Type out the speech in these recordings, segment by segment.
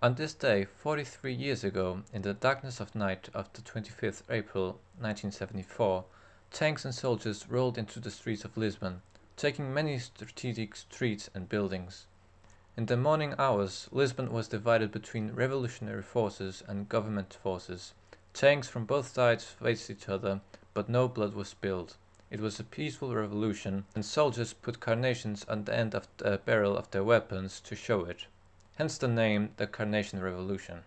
On this day, 43 years ago, in the darkness of night of the 25th April 1974, tanks and soldiers rolled into the streets of Lisbon, taking many strategic streets and buildings. In the morning hours, Lisbon was divided between revolutionary forces and government forces. Tanks from both sides faced each other, but no blood was spilled. It was a peaceful revolution, and soldiers put carnations on the end of the barrel of their weapons to show it. Hence the name, the Carnation Revolution.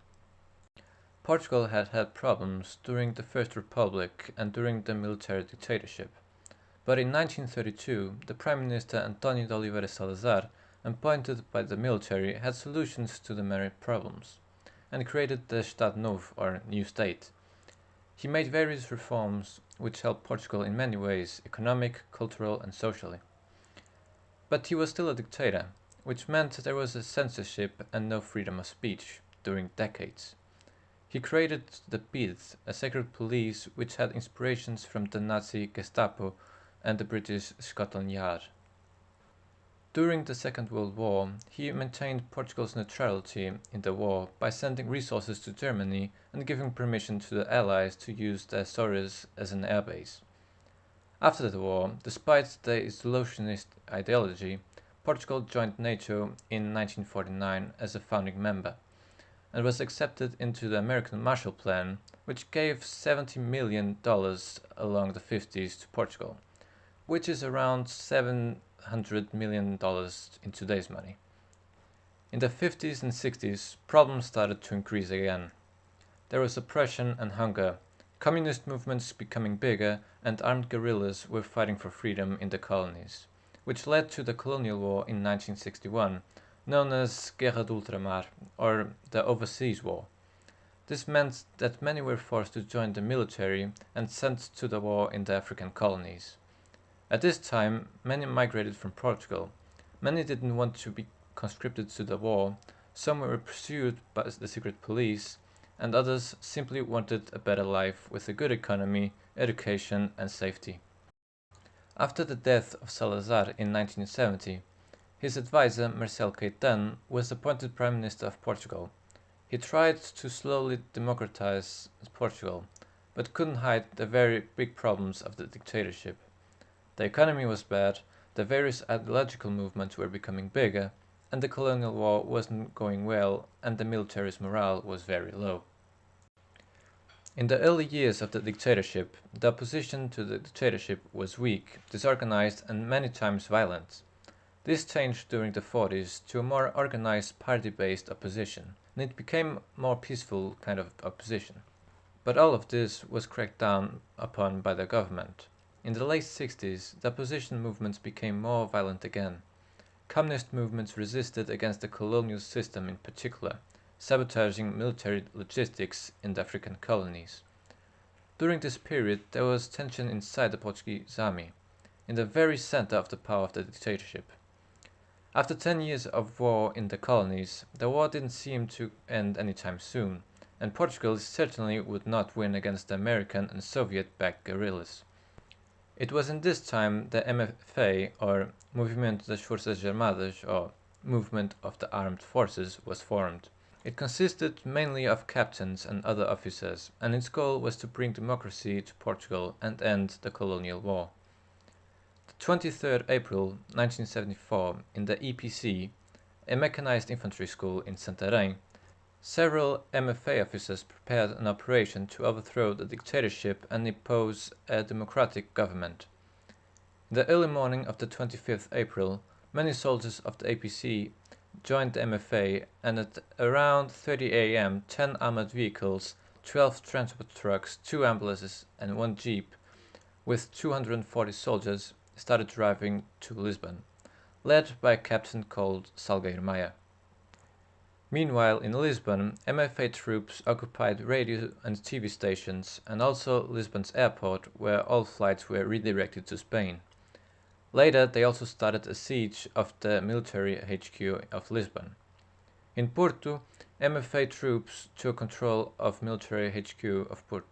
Portugal had had problems during the First Republic and during the military dictatorship. But in 1932, the Prime Minister António de Oliveira Salazar, appointed by the military, had solutions to the many problems, and created the Estado Novo, or new state. He made various reforms which helped Portugal in many ways, economic, cultural and socially. But he was still a dictator, which meant there was a censorship and no freedom of speech during decades. He created the aboutthe, a secret police which had inspirations from the Nazi Gestapo and the British Scotland Yard. During the Second World War, he maintained Portugal's neutrality in the war by sending resources to Germany and giving permission to the Allies to use the Azores as an airbase. After the war, despite the isolationist ideology, Portugal joined NATO in 1949 as a founding member, and was accepted into the American Marshall Plan, which gave $70 million along the 50s to Portugal, which is around $700 million in today's money. In the 50s and 60s, problems started to increase again. There was oppression and hunger, communist movements becoming bigger, and armed guerrillas were fighting for freedom in the colonies, which led to the colonial war in 1961, known as Guerra do Ultramar, or the Overseas War. This meant that many were forced to join the military and sent to the war in the African colonies. At this time, many migrated from Portugal. Many didn't want to be conscripted to the war, some were pursued by the secret police, and others simply wanted a better life with a good economy, education and safety. After the death of Salazar in 1970, his advisor Marcelo Caetano was appointed Prime Minister of Portugal. He tried to slowly democratize Portugal, but couldn't hide the very big problems of the dictatorship. The economy was bad, the various ideological movements were becoming bigger, and the colonial war wasn't going well, and the military's morale was very low. In the early years of the dictatorship, the opposition to the dictatorship was weak, disorganized and many times violent. This changed during the 40s to a more organized party-based opposition, and it became a more peaceful kind of opposition. But all of this was cracked down upon by the government. In the late 60s, the opposition movements became more violent again. Communist movements resisted against the colonial system in particular, sabotaging military logistics in the African colonies. During this period, there was tension inside the Portuguese army, in the very center of the power of the dictatorship. After 10 years of war in the colonies, the war didn't seem to end anytime soon, and Portugal certainly would not win against the American and Soviet-backed guerrillas. It was in this time the MFA, or Movimento das Forças Armadas, or Movement of the Armed Forces, was formed. It consisted mainly of captains and other officers, and its goal was to bring democracy to Portugal and end the colonial war. The 23rd April 1974, in the EPC, a mechanized infantry school in Santarém, several MFA officers prepared an operation to overthrow the dictatorship and impose a democratic government. In the early morning of the 25th April, many soldiers of the APC joined the MFA, and at around 30 am 10 armored vehicles, 12 transport trucks, 2 ambulances and 1 jeep with 240 soldiers started driving to Lisbon, led by a captain called Salgueiro Maia. Meanwhile, in Lisbon, MFA troops occupied radio and TV stations and also Lisbon's airport, where all flights were redirected to Spain. Later, they also started a siege of the military HQ of Lisbon. In Porto, MFA troops took control of military HQ of Porto.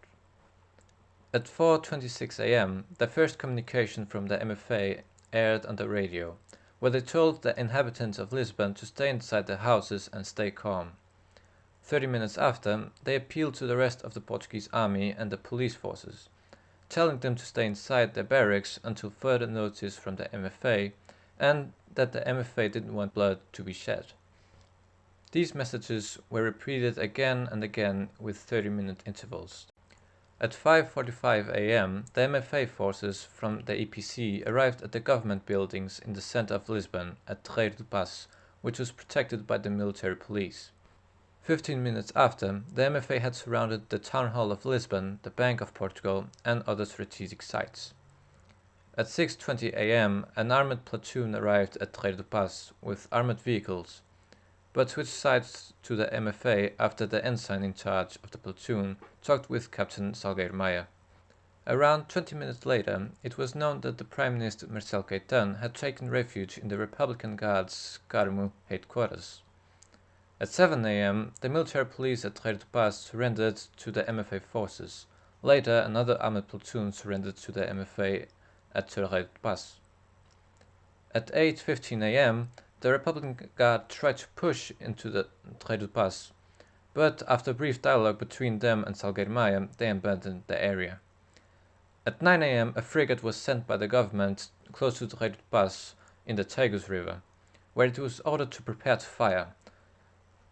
At 4:26 am, the first communication from the MFA aired on the radio, where they told the inhabitants of Lisbon to stay inside their houses and stay calm. 30 minutes after, they appealed to the rest of the Portuguese army and the police forces, telling them to stay inside their barracks until further notice from the MFA, and that the MFA didn't want blood to be shed. These messages were repeated again and again with 30-minute intervals. At 5:45 am, the MFA forces from the EPC arrived at the government buildings in the centre of Lisbon at Terreiro do Paço, which was protected by the military police. 15 minutes after, the MFA had surrounded the Town Hall of Lisbon, the Bank of Portugal, and other strategic sites. At 6:20 am, an armoured platoon arrived at Terreiro do Paço with armoured vehicles, but switched sides to the MFA after the ensign in charge of the platoon talked with Captain Salgueiro Maia. Around 20 minutes later, it was known that the Prime Minister Marcelo Caetano had taken refuge in the Republican Guards' Carmo headquarters. At 7 am, the military police at Terreiro do Paço surrendered to the MFA forces. Later, another armoured platoon surrendered to the MFA at Terreiro do Paço. At 8:15 am, the Republican Guard tried to push into the Terreiro do Paço, but after brief dialogue between them and Salgueiro Maia, they abandoned the area. At 9 am, a frigate was sent by the government close to Terreiro do Paço in the Tagus River, where it was ordered to prepare to fire.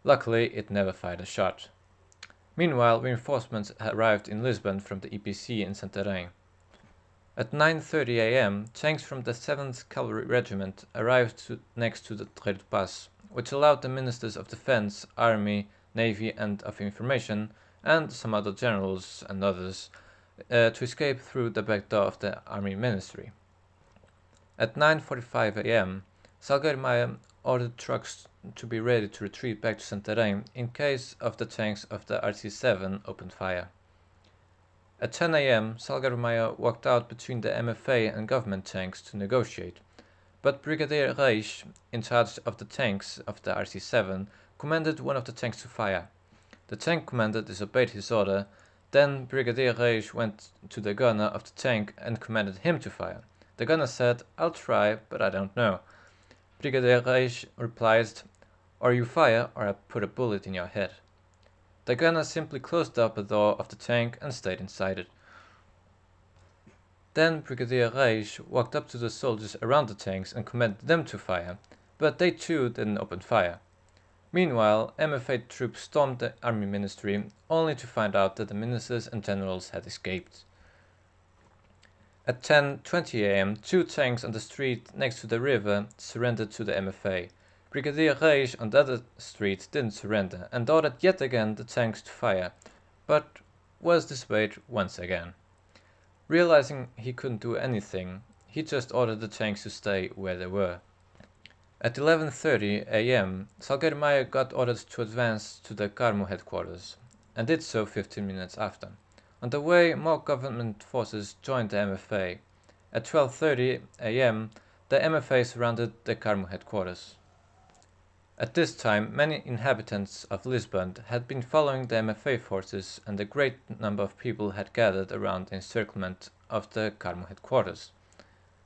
Luckily, it never fired a shot. Meanwhile, reinforcements arrived in Lisbon from the EPC in Santarém. At 9:30 am, tanks from the 7th Cavalry Regiment arrived next to the Terreiro do Paço, which allowed the Ministers of Defence, Army, Navy and of Information, and some other generals and others, to escape through the back door of the Army Ministry. At 9:45 am, Salgueiro Maia ordered trucks to be ready to retreat back to Santarém in case of the tanks of the RC-7 opened fire. At 10 am, Salgueiro Maia walked out between the MFA and government tanks to negotiate, but Brigadier Reis, in charge of the tanks of the RC-7, commanded one of the tanks to fire. The tank commander disobeyed his order. Then Brigadier Reis went to the gunner of the tank and commanded him to fire. The gunner said, "I'll try, but I don't know." Brigadier Reis replied, "Or you fire, or I put a bullet in your head." The gunner simply closed up the door of the tank and stayed inside it. Then Brigadier Reis walked up to the soldiers around the tanks and commanded them to fire, but they too didn't open fire. Meanwhile, MFA troops stormed the Army Ministry, only to find out that the ministers and generals had escaped. At 10:20 am, 2 tanks on the street next to the river surrendered to the MFA. Brigadier Reis on the other street didn't surrender, and ordered yet again the tanks to fire, but was disobeyed once again. Realizing he couldn't do anything, he just ordered the tanks to stay where they were. At 11:30 am, Salgueiro Maia got orders to advance to the Carmo headquarters, and did so 15 minutes after. On the way, more government forces joined the MFA. At 12:30 am, the MFA surrounded the Carmo headquarters. At this time, many inhabitants of Lisbon had been following the MFA forces, and a great number of people had gathered around the encirclement of the Carmo headquarters.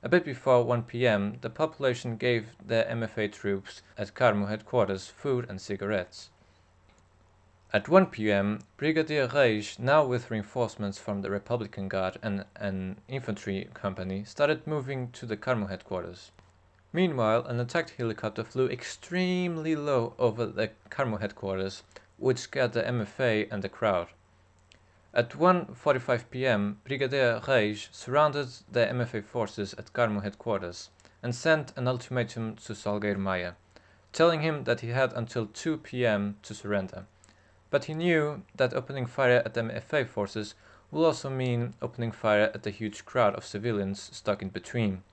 A bit before 1 p.m., the population gave the MFA troops at Carmo headquarters food and cigarettes. At 1 p.m., Brigadier Reis, now with reinforcements from the Republican Guard and an infantry company, started moving to the Carmo headquarters. Meanwhile, an attack helicopter flew extremely low over the Carmo headquarters, which scared the MFA and the crowd. At 1:45 p.m., Brigadier Reis surrounded the MFA forces at Carmo headquarters and sent an ultimatum to Salgueiro Maia, telling him that he had until 2 p.m. to surrender. But he knew that opening fire at the MFA forces will also mean opening fire at the huge crowd of civilians stuck in between,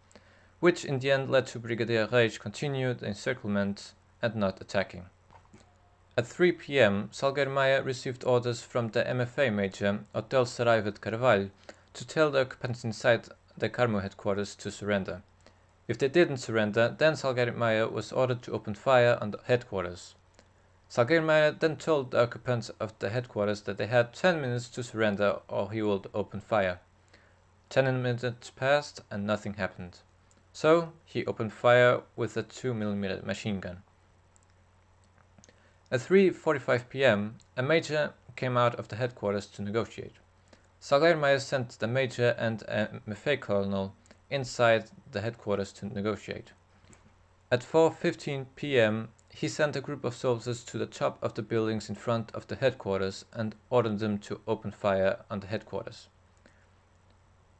which in the end led to Brigadier Reis continuing the encirclement and not attacking. At 3 p.m., Salgueiro Maia received orders from the MFA major, Hotel Saraiva de Carvalho, to tell the occupants inside the Carmo headquarters to surrender. If they didn't surrender, then Salgueiro Maia was ordered to open fire on the headquarters. Salgueiro Maia then told the occupants of the headquarters that they had 10 minutes to surrender or he would open fire. 10 minutes passed and nothing happened. So he opened fire with a 2mm machine gun. At 3:45 p.m., a major came out of the headquarters to negotiate. Salgueiro Maia sent the major and a MFA colonel inside the headquarters to negotiate. At 4:15 p.m., he sent a group of soldiers to the top of the buildings in front of the headquarters and ordered them to open fire on the headquarters.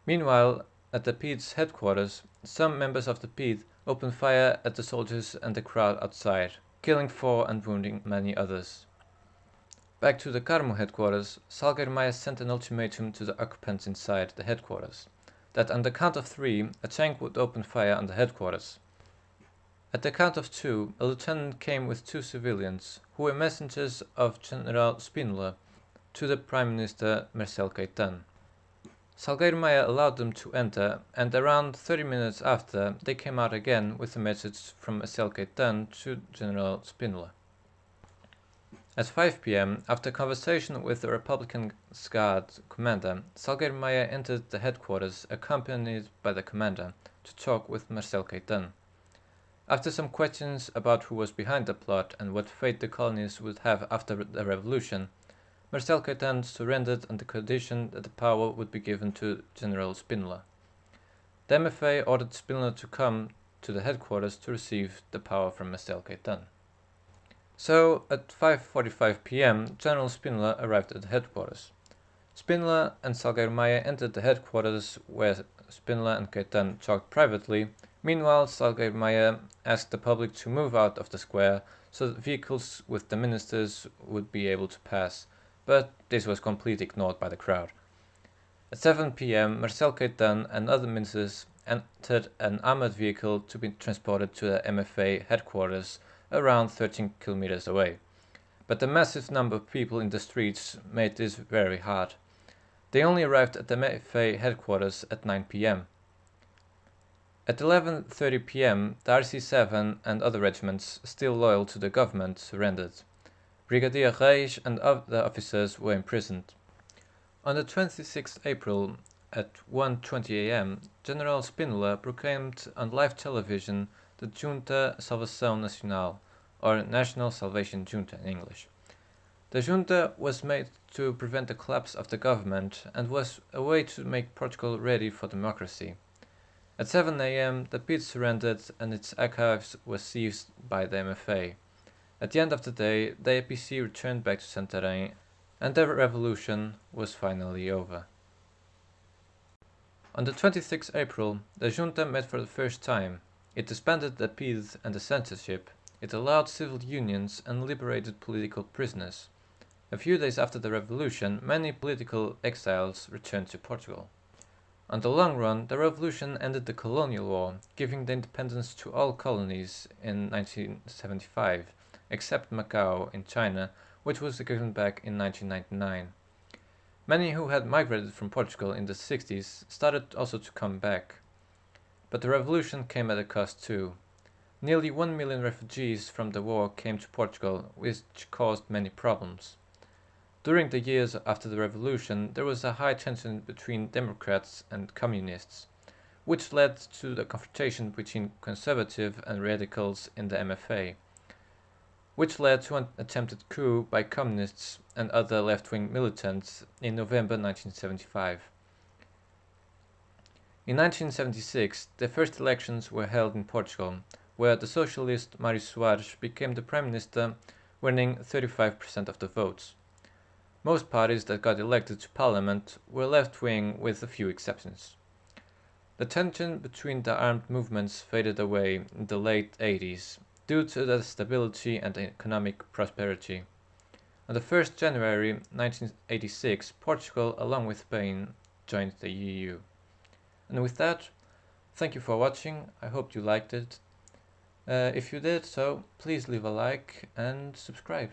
Meanwhile, at the PIDE's headquarters, some members of the PIDE opened fire at the soldiers and the crowd outside, killing 4 and wounding many others. Back to the Carmo headquarters, Salgueiro Maia sent an ultimatum to the occupants inside the headquarters, that on the count of 3, a tank would open fire on the headquarters. At the count of 2, a lieutenant came with 2 civilians, who were messengers of General Spínola to the Prime Minister Marcelo Caetano. Salgueiro Maia allowed them to enter, and around 30 minutes after, they came out again with a message from Marcelo Caetano to General Spínola. At 5 p.m., after conversation with the Republican Guard commander, Salgueiro Maia entered the headquarters accompanied by the commander to talk with Marcelo Caetano. After some questions about who was behind the plot and what fate the colonies would have after the revolution, Marcelo Caetano surrendered on the condition that the power would be given to General Spínola. The MFA ordered Spínola to come to the headquarters to receive the power from Marcelo Caetano. So, at 5:45 p.m., General Spínola arrived at the headquarters. Spínola and Salgueiro Maia entered the headquarters, where Spínola and Caetano talked privately. Meanwhile, Salgueiro Maia asked the public to move out of the square so that vehicles with the ministers would be able to pass, but this was completely ignored by the crowd. At 7 p.m., Marcelo Caetano and other ministers entered an armored vehicle to be transported to the MFA headquarters around 13 kilometers away. But the massive number of people in the streets made this very hard. They only arrived at the MFA headquarters at 9 p.m. At 11:30 p.m., the RC7 and other regiments, still loyal to the government, surrendered. Brigadier Reis and other officers were imprisoned. On the 26th April, at 1:20 a.m., General Spínola proclaimed on live television the Junta Salvação Nacional, or National Salvation Junta in English. The junta was made to prevent the collapse of the government and was a way to make Portugal ready for democracy. At 7 a.m., the PIDE surrendered and its archives were seized by the MFA. At the end of the day, the APC returned back to Santarém and the revolution was finally over. On the 26th April, the junta met for the first time. It disbanded the PIDE and the censorship. It allowed civil unions and liberated political prisoners. A few days after the revolution, many political exiles returned to Portugal. On the long run, the revolution ended the colonial war, giving the independence to all colonies in 1975, except Macau in China, which was given back in 1999. Many who had migrated from Portugal in the 60s started also to come back. But the revolution came at a cost too. Nearly 1 million refugees from the war came to Portugal, which caused many problems. During the years after the revolution, there was a high tension between Democrats and Communists, which led to the confrontation between conservative and radicals in the MFA, which led to an attempted coup by Communists and other left-wing militants in November 1975. In 1976, the first elections were held in Portugal, where the socialist Mário Soares became the Prime Minister, winning 35% of the votes. Most parties that got elected to Parliament were left-wing with a few exceptions. The tension between the armed movements faded away in the late 80s due to the stability and economic prosperity. On the 1st January 1986, Portugal, along with Spain, joined the EU. And with that, thank you for watching. I hope you liked it. If you did so, please leave a like and subscribe.